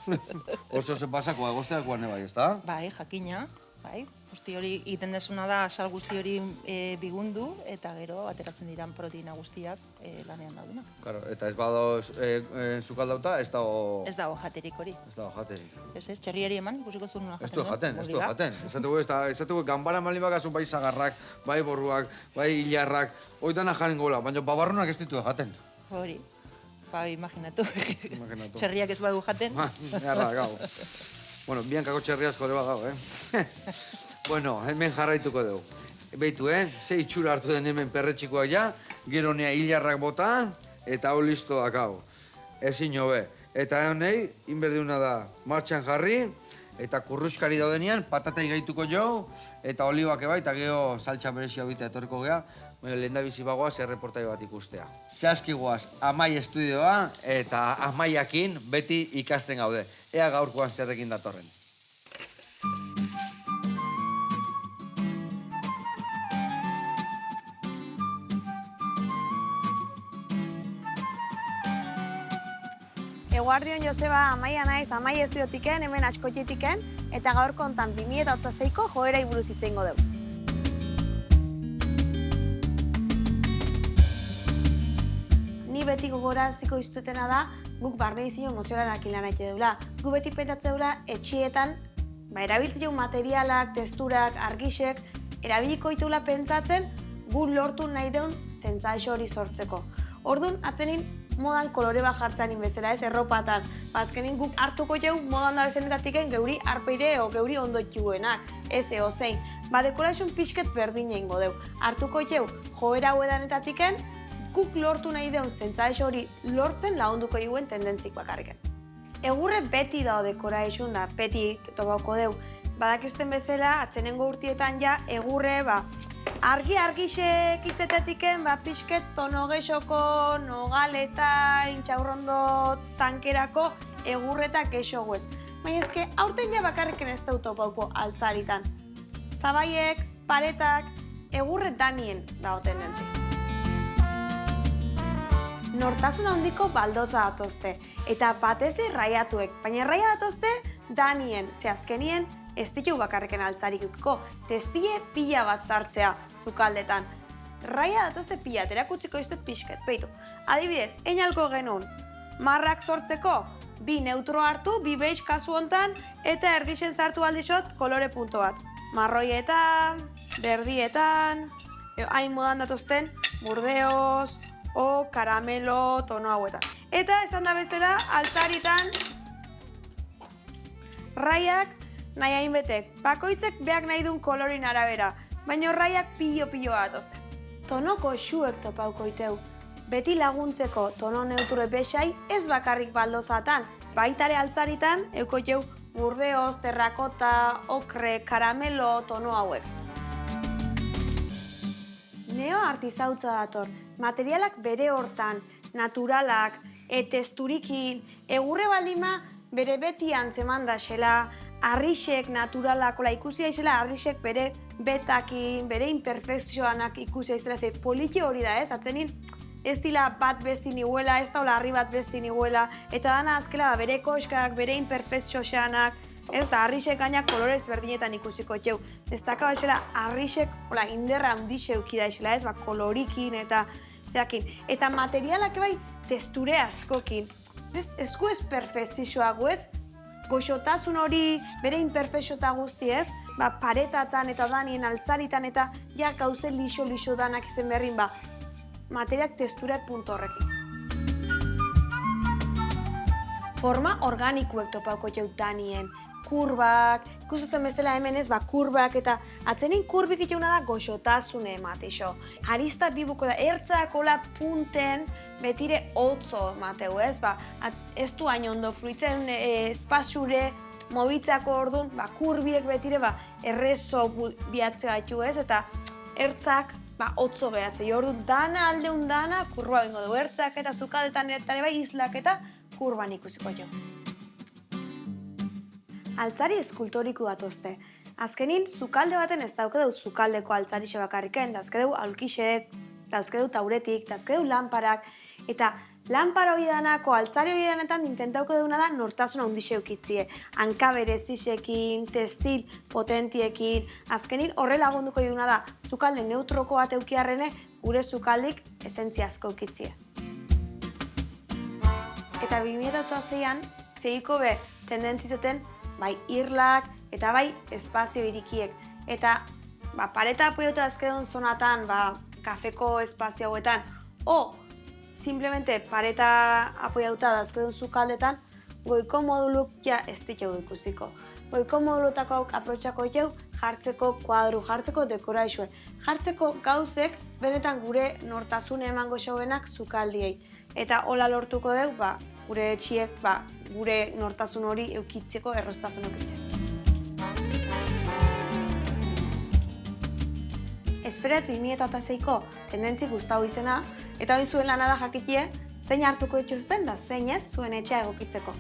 Oso ze pasako egosteakoan bai, ez da? Bai, jakina. Bai, guzti hori egiten desuna da sal guzti hori bigundu eta gero ateratzen diran proteina guztiak lanean dauduna. Claro, eta ez bado sukaldauta, ez dago... Ez dago jaterik hori. Ez dago jaterik. Ez, txerriari eman, ikusiko zuen nuna jaten. Ez du jaten. Esatugu ganbara malin bakazu bai zagarrak, bai borruak, bai hilarrak, oitana jaren gola, baina babarrunak ez ditu jaten. Hori. Imaginatu. Txerriak ez badu jaten. Garra, gau. Bueno, biankako txerri asko ere badago, Bueno, hemen jarraituko dugu. Beitu, ze itxura hartu den hemen perretxikoak ja, gero nea hilarrak bota, eta hau listo dakau. Ezin hobe. Eta honei, inberdeuna da martxan jarri, eta kurruskari daudenean, patatai gaituko jo, eta olibak eba, eta gero saltxa berezia bita etorriko geha, lehen da bizi bagoaz erreportai bat ikustea. Zehazki goaz, Amai estudioa, eta Amaiakin beti ikasten gaude. Ea gaurkoan zerrekin datorren. Eguardion Joseba, Amaia naiz, Amai estudiotiken, hemen askotietiken, eta gaur kontan 2006ko joerai buruz hitz egingo dugu. Ni beti gogoraziko iztuetena da, guk barne izino emozionalakin lan aite deula. Gu beti pentatze deula etxietan, erabiltzeu materialak, testurak, argisek, erabiliko itula pentsatzen, gu lortu nahi deun zentzaixo hori sortzeko. Orduan, atzenin modan kolore bat jartzanin bezala, ez erropatan. Azkenin guk hartuko jau modan da bezenetatiken geuri arpeire o geuri ondotxuenak, ez eozein. Dekorazioen pixket berdin egingo deu. Hartuko jau joera hauedanetatiken, guk lortu nahi deun zentzaixo hori lortzen lagunduko juguen tendentzik bakarriken. Egurre beti dao dekorazioen da, beti topauko deu. Badakizten bezala, atzenengo urtietan ja, egurre, argi-argixek izetetiken, pixket tono gexoko, nogaleta, intxaurrondo tankerako egurreta gexo guez. Baina ezke, aurten ja bakarriken ez dut topauko altzaritan. Zabaiek, paretak, egurre danien dago tendentzi. Nortasun handiko baldoza datozte, eta bateze raiatuek, baina raia datozte danien, zehazkenien, ez ditu bakarreken altzarik ukiko, testile pila bat zartzea zukaldetan. Raia datozte pila, terakutziko iztet pixket, beitu. Adibidez, einalko genuen, marrak sortzeko, 2 neutro hartu, 2 beige kasu hontan, eta erdixen sartu aldixot kolore punto bat. Marroietan, berdietan, hain modan datozten, burdeos, o karamelo tono hauetan. Eta esan da bezala, altzaritan, raiak nahi hainbetek, bakoitzek beak nahi duen kolorin arabera, baina raiak pilo-pilo datozte. Tonoko xuek topauko iteu. Beti laguntzeko tono neutre bexai ez bakarrik baldozatan, baitare altzaritan euko jau burdeos, terrakota, okre, karamelo tono hauek. Neo artizautza dator, materialak bere hortan, naturalak, testurikin, egurre baldima bere beti antzeman da xela, arrisek naturalak, ikusi daizela arrisek bere betakin, bere imperfekzioanak ikusi daizela, ze poliki hori da ez, atzenin ez dila bat besti niguela, ez daula harri bat besti niguela, eta dana azkela bere koskak, bere imperfekzioanak, ez da arrisek gainak kolorez berdinetan ikusiko txeu. Ez daka baixela arrisek inderra handixe euki daizela ez, kolorikin eta zeakin. Eta materialak bai testure askokin. Ez gu ez perfekzioak gu ez, goxotasun hori bere imperfekziota guzti ez, paretatan eta danien altzaritan eta ja gauze lixo danak izen berrin materiak testurak punto horrekin. Forma organikuek topauko jau danien, kurbak, ikusten bezala hemen ez, kurbak eta atzenin kurbik iteuna da goxotasune ematixo. Arista bibuko da, ertzak hola punten betire otzo mateu ez, ez du hain ondo fruitzen espazure mobitzako orduan, kurbiek betire errezo biatze gaitu ez, eta ertzak otzo gehatze. Orduan dana aldeun dana kurba bengo du, ertzak eta zukadetan ertare islak eta kurban ikusiko jo. Altzari eskultoriku datozte. Azkenin, zukalde baten ez daukedeu zukaldeko altzarixe bakarriken, dazkedeu aulkixek, dazkedeu tauretik, dazkedeu lanparak, eta lanpara hori danako, altzari hori danetan intentauko deuna da nortasuna hundixe eukitzie. Hanka berezixekin, testil potentiekin, azkenin horre lagunduko deuna da zukalde neutroko bat eukiarrene gure zukaldik esentzia asko eukitzie. Eta 2006an, zehiko be tendentzizeten bai irlak eta bai espazio irikiek. Eta pareta apoiotu azkedun zonatan, kafeko espazio hauetan, o simplemente pareta apoiauta da azkedun zukaldetan, goiko moduluk ja ez ditu ikusiko. goiko modulotako aprotxako jau jartzeko kuadru, jartzeko dekoraixue, jartzeko gauzek benetan gure nortasune emango xauenak zukaldiei. Eta hola lortuko dugu, gure etxiek, gure nortasun hori eukitzeko, erreztasun eukitzeko. Esperet 2006ko tendentzi guztau izena, eta hori zuen lana da jakitie, zein hartuko dituzten da zein ez zuen etxea egokitzeko.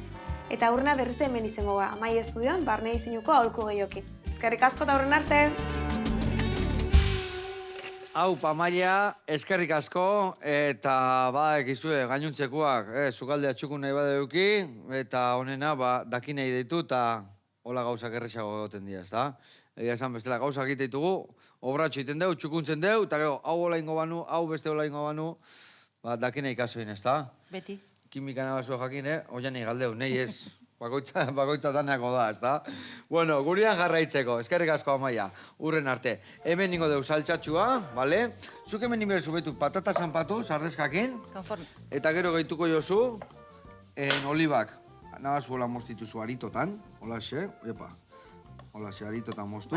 Eta aurrena berriz hemen izango ga, Amai Estudioan barne dizinuko aholku gehiokin. Eskerrik asko eta aurren arte! Hau, Amaia, eskerrik asko, eta badakizue gainontzekoak, sukaldea txukun nahi badeuki, eta honena, daki nahi ditu, eta hola gauzak erresago egoten dira, ezta? Egia esan bestela gauzak egite ditugu, obratxo egiten dugu, txukuntzen dugu, eta gero, hau hola ingo banu, hau beste hola ingo banu, daki nahi kasoin, ezta? Beti. Kimika nabazua jakin, oian nahi galdeu, nahi ez, bakoitza daneako da, ezta? Bueno, gurean jarraitzeko, eskerrik asko Amaia, urren arte. Hemen ningo dugu saltxatxua, bale? Zuk hemen nime zubetu patata zanpatu, sarrezkakin. Konforme. Eta gero gehituko jozu, olibak, nabazu hola moztituzu aritotan, hola xe, aritotan moztu,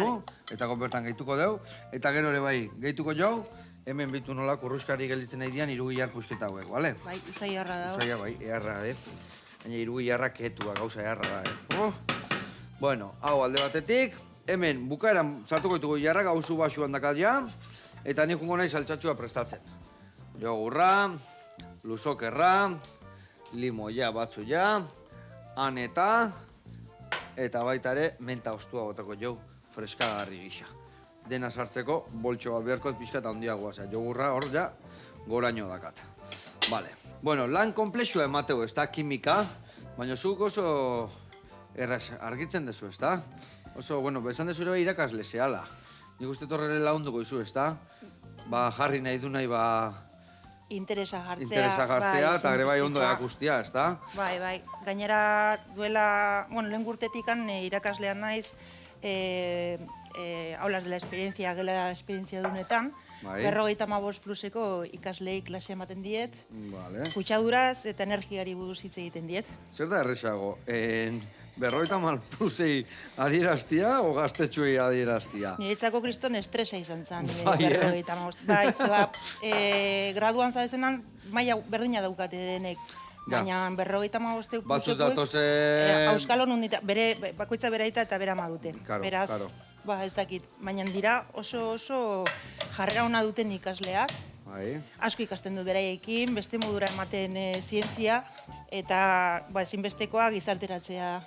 eta konbertan gehituko dugu, eta gero ere bai, gehituko jau, hemen bitu nola kurruskari gelditzen nahi dian irugi jar pusketa hauek, bale? Bai, usai jarra da. Usaia bai, eharra, Baina irugi jarra ketua, gauza eharra da, Bueno, hau alde batetik, hemen bukaeran sartuko ditugu jarrak, hau zu basuan dakat ja, eta nik ungo nahi saltxatxua prestatzen. Jogurra, luzokerra, limoia batzu ja, aneta, eta baita ere menta ostua botako jau, freskagarri gisa. Dena sartzeko, boltxo bat beharko pixka eta handiagoa, jogurra hor ja, goraino dakat. Vale. Bueno, lan komplexua emateu, ez da, kimika, baina zuk oso erraz argitzen dezu, ez da? Oso, bueno, bezan dezu ere irakasle zehala. Nik uste torrere launduko izu, ez da? Jarri nahi du nahi, interesa jartzea. Interesa jartzea, eta gure bai ondo erakustia, ez da? Bai. Gainera duela, bueno, lehen gurtetikan irakaslean naiz, aulas de la experiencia, gela esperientzia dunetan, 55 pluseko ikaslei klase ematen diet, kutsaduraz eta energiari buruz hitz egiten diet. Zer da erresago, 50 plusei adieraztia o gaztetxuei adieraztia? Niretzako kriston estresa izan zen, 55. Bai, graduan zabezenan maila berdina daukate denek. Baina 55 batzut datozen... Auskalon bakoitza beraita eta bera madute. Beraz, ez dakit. Baina dira oso jarrera ona duten ikasleak. Asko ikasten dut beraiekin, beste modura ematen zientzia, eta ezinbestekoa gizarteratzea.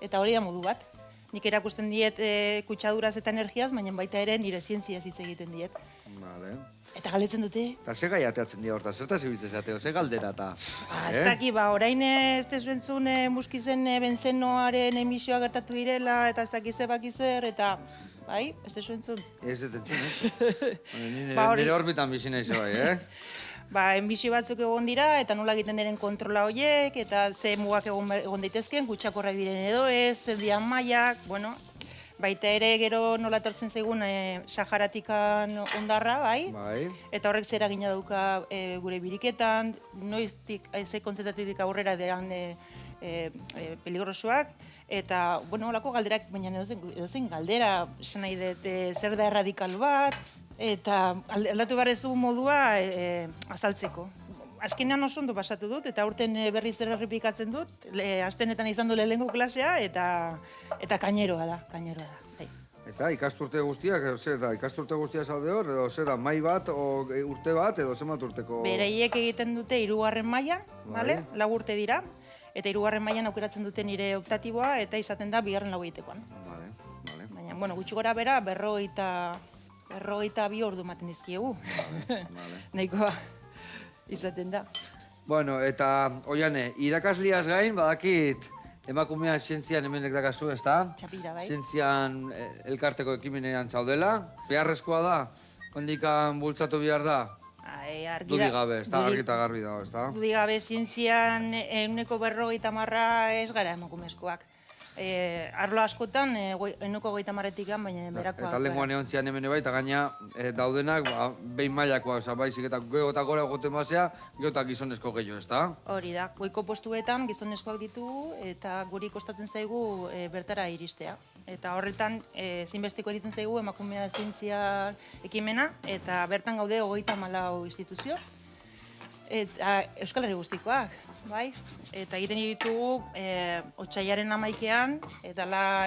Eta hori da modu bat. Nik erakusten diet kutsaduraz eta energiaz, baina baita ere nire zientziaz hitz egiten diet. Eta galdetzen dute. Eta ze gai ateatzen dira horta, zertaz ibitzen zateo, ze galdera eta... Ez daki, orain ez dezuentzun muskizen benzenoaren emisioa gertatu direla, eta ez daki ze bakizer, eta... Bai, ez dezuentzun. Ez detentzun, ez? Nire orbitan bizi nahi ze bai, enbizio batzuk egon dira, eta nola egiten diren kontrola horiek, eta ze mugak egon daitezken, kutsakorrak diren edo ez, zer dian mailak, bueno... Baita ere gero nola etortzen zaigun Saharatikan ondarra, bai? Eta horrek zer eragina dauka gure biriketan, noiztik, ze kontzertatik aurrera dean peligrosoak, eta, bueno, holako galderak, baina edozein galdera, esan nahi dut, zer da erradikal bat, eta aldatu behar ez dugu modua azaltzeko. Azkenean oso ondo pasatu dut, eta aurten berriz errepikatzen dut, astenetan izan du lehenengo klasea, eta kaineroa da. Eta ikasturte guztiak, zer da, ikasturte guztia zaude hor, edo zer da, mai bat, urte bat, edo zenbat urteko... Bereiek egiten dute 3. maila, 4 urte dira, eta 3. mailan aukeratzen dute nire optatiboa, eta izaten da 2. lau egitekoan. Baina, bueno, gutxi gora bera, 52 ordu ematen dizkiegu. Nahikoa. Izaten da. Bueno, eta, oiane, irakasliaz gain, badakit, emakumeak zientzian hemenek dakazu, ez da? Txapira, bai. Zientzian elkarteko ekimenean zaudela. Beharrezkoa da, kondikan bultzatu behar da? Dudi gabe, ez da, argita garbi dago, ez da? Dudi gabe, zientzian 50% ez gara emakumezkoak. Arlo askotan, enuko 30-etik baina berakoa. Eta lenguan egon zian hemen bai, eta gaina daudenak behin mailakoak, baizik eta geotak gora egoten bazea, geotak gizonezko gehiago, ezta? Hori da, goiko postuetan gizonezkoak ditugu eta guri kostatzen zaigu bertara iristea. Eta horretan, zinbestiko eritzen zaigu emakumea zientzia ekimena, eta bertan gaude 34 instituzio, eta Euskal Herri guztikoak, bai? Eta egiten ditugu otsailaren 11ean, eta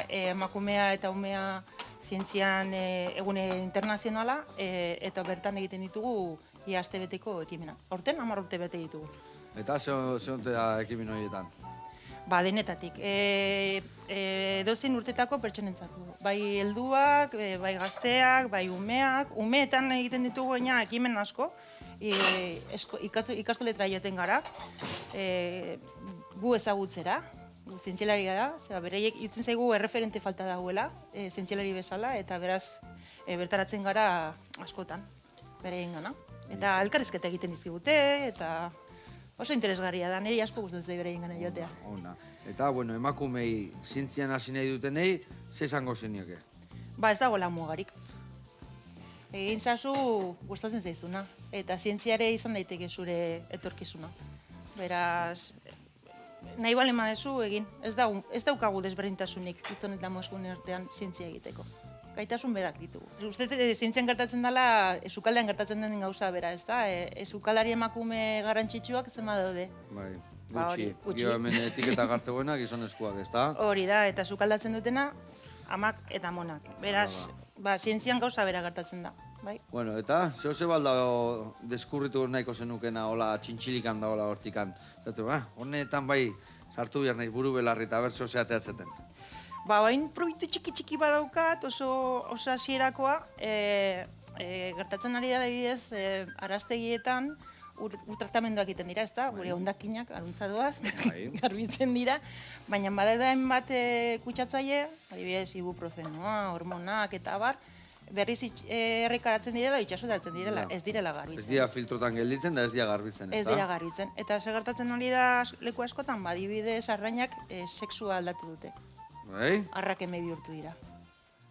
emakumea eta umea zientzian egune internazionala, eta bertan egiten ditugu ia astebeteko ekimena. Horten 10 urte bete ditugu. Eta zehonte da ekimen horietan? Ba, denetatik. Edozein urtetako pertsonentzako. Bai helduak, bai gazteak, bai umeak. Umeetan egiten ditugu gaina ekimen asko. Ikastoletara joaten gara. Gu ezagutzera. Zientzialari gara. Bereiek itzen zaigu erreferente falta dagoela, zientzialari bezala, eta beraz bertaratzen gara askotan. Bereien gana. Eta elkarrizketa egiten dizkigute, eta oso interesgarria da, niri asko gustatzen zait bereien gana joatea. Ona. Eta, bueno, emakumei zientzian hasi nahi dutenei, ze esango zenioke? Ba, ez dago lan mugarik. Egin zazu gustatzen zaizuna, eta zientziare izan daiteke zure etorkizuna. Beraz, nahi bale madezu egin, ez daukagu desberdintasunik gizon eta emakumeen artean zientzia egiteko. Gaitasun berak ditugu. Uste, zientzian gertatzen dela, sukaldean gertatzen den gauza bera, ez da? Sukaldari emakume garrantzitsuak zenba daude. Bai, Gutxi. Gio hemen etiketa gartzegoena gizonezkoak, ez da? Hori da, eta sukaldatzen dutena amak eta monak. Beraz, zientzian gauza bera gertatzen da. Bai? Bueno, eta zehose balda deskurritu nahiko zenukena, hola, txintxilikan da, hola, hortikan. Zatu, honetan bai, sartu behar nahi buru belarri eta ber zehose ateatzeten. Ba, bain proiektu txiki badaukat, oso hasierakoa, gertatzen ari da adibidez, araztegietan urtratamenduak egiten dira, ezta? Gure hondakinak aruntzadoaz, garbitzen dira, baina bada hainbat kutsatzaile, adibidez ibuprofenoa, hormonak eta abar, berriz errekaratzen direla, itxasotatzen direla, ez direla garbitzen. Ez dira filtrotan gelditzen da ez dira garbitzen, ez da? Ez dira garbitzen. Eta zer gertatzen hori da leku askotan, adibidez arrainak sexua aldatu dute. Bai? Arrakeme bihurtu dira.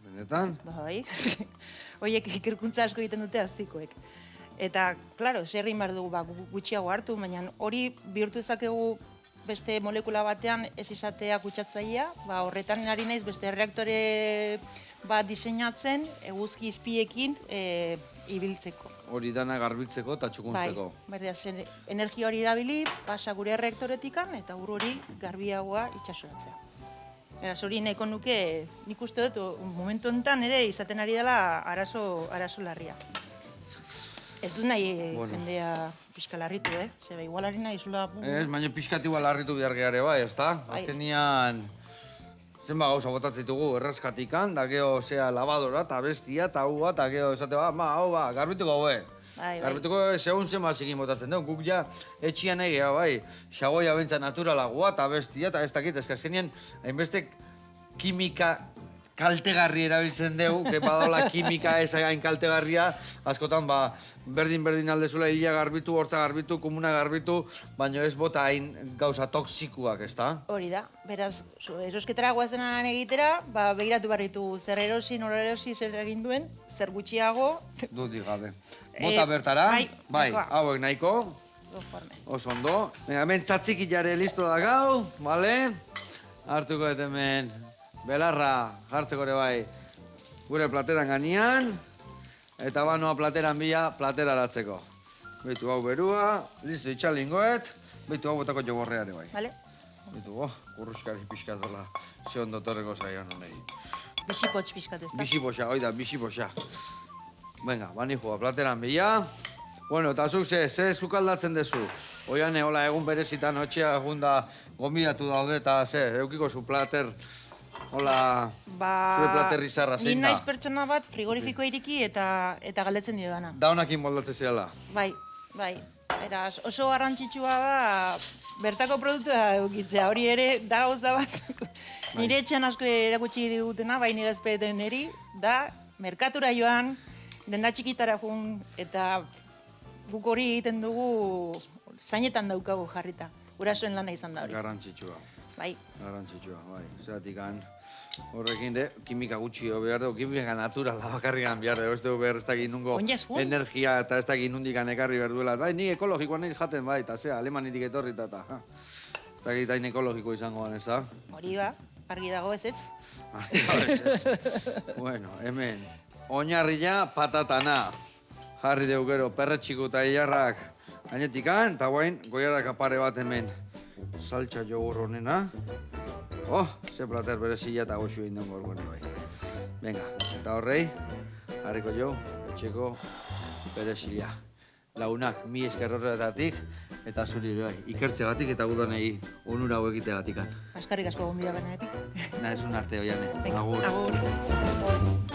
Benetan? Bai. Horiek ikerkuntza asko egiten dute aztikoek. Eta, klaro, zer egin behar dugu gutxiago hartu, baina hori bihurtu dezakegu beste molekula batean ez izatea kutsatzailea, horretan ari naiz beste reaktore bat diseinatzen, eguzki izpiekin ibiltzeko. Hori dana garbitzeko eta txukuntzeko. Bai, energia hori erabili, pasa gure reaktoretikan, eta ur hori garbiagoa itxasoratzea. Eraz hori nahiko nuke, nik uste dut, momentu honetan ere izaten ari dela arazo larria. Ez dut nahi jendea pixka larritu, Zeba, igual ari nahi zula... Ez, baina pixkat igual larritu behar gehiare bai, ez da? Azkenian, zenba gauza botatzen ditugu errazkatikan, da geho, zea, lavadora, eta bestia, eta hua, eta geho, esate hau, garbituko haue. Garbituko segun zenba zikin botatzen dugu, guk ja etxian egia, bai, xagoia bentsa naturalagoa, eta bestia, eta ez dakit, ez azkenien, hainbeste kimika kaltegarri erabiltzen dugu, que badaola kimika ez hain kaltegarria, askotan berdin aldezula hila garbitu, hortza garbitu, komuna garbitu, baina ez bota hain gauza toksikuak, ez da? Hori da, beraz, erosketara guazenan egitera, begiratu barritu zer erosi, nora erosi, zer egin duen, zer gutxiago. Dudik gabe. Bota bertara, bai, hauek nahiko. Oso ondo. Hemen txatzikilare listo da gau, bale? Hartuko dut hemen belarra jartzeko ere bai gure plateran gainean, eta banoa plateran bila platera aratzeko. Beitu hau berua, listo itxalingoet, beitu hau botako jogorreare bai. Bale. Beitu, kurruskari pixkat dola, ze ondo torreko zaion honei. Bixipotx pixkat ez da. Bixipoxa, oida, bixipoxa. Venga, bani joa, plateran bila. Bueno, eta zuk ze sukaldatzen dezu? Oian, hola, egun berezitan, hotxea egun da gombidatu daude, eta eukiko zu plater, hola, zure plater izarra zein da? Ni naiz pertsona bat frigorifikoa iriki eta galdetzen dio dana. Da honakin moldatzen zirela? Bai. Eraz, oso garrantzitsua da bertako produktua eukitzea. Hori ere, da gauza bat. Nire etxean asko erakutsi digutena, bai nire ezpeten niri, da merkatura joan, denda txikitara joan, eta guk hori egiten dugu zainetan daukagu jarrita. Gurasoen lana izan da hori. Garrantzitsua. Bai. Garrantzitsua, bai. Zeratik horrekin de, kimika gutxi behar dugu, kimika naturala bakarrikan behar dugu, ez dugu behar ez dakit nungo energia eta ez dakit nundikan ekarri behar duela. Bai, ni ekologikoa nahi jaten bai, eta zea, alemanitik etorri eta ez dakit hain ekologiko izango ez da. Hori ba, argi dago ez ez? Argi dago ez ez. Bueno, hemen, oinarria patatana. Jarri dugu gero, perretxiko eta ilarrak gainetikan, eta guain, goiarrak apare bat hemen. Saltxa jogur honena. Oh, ze plater berezila eta goxu egin dugu orguene bai. Venga, eta horrei, harriko jo, etxeko berezila. Launak, mi esker horretatik, eta zuri bai, ikertzegatik eta gudanei onura hau egiteagatik. Askarrik asko gonbida benetik. Na, ez un arte, oiane. Agur.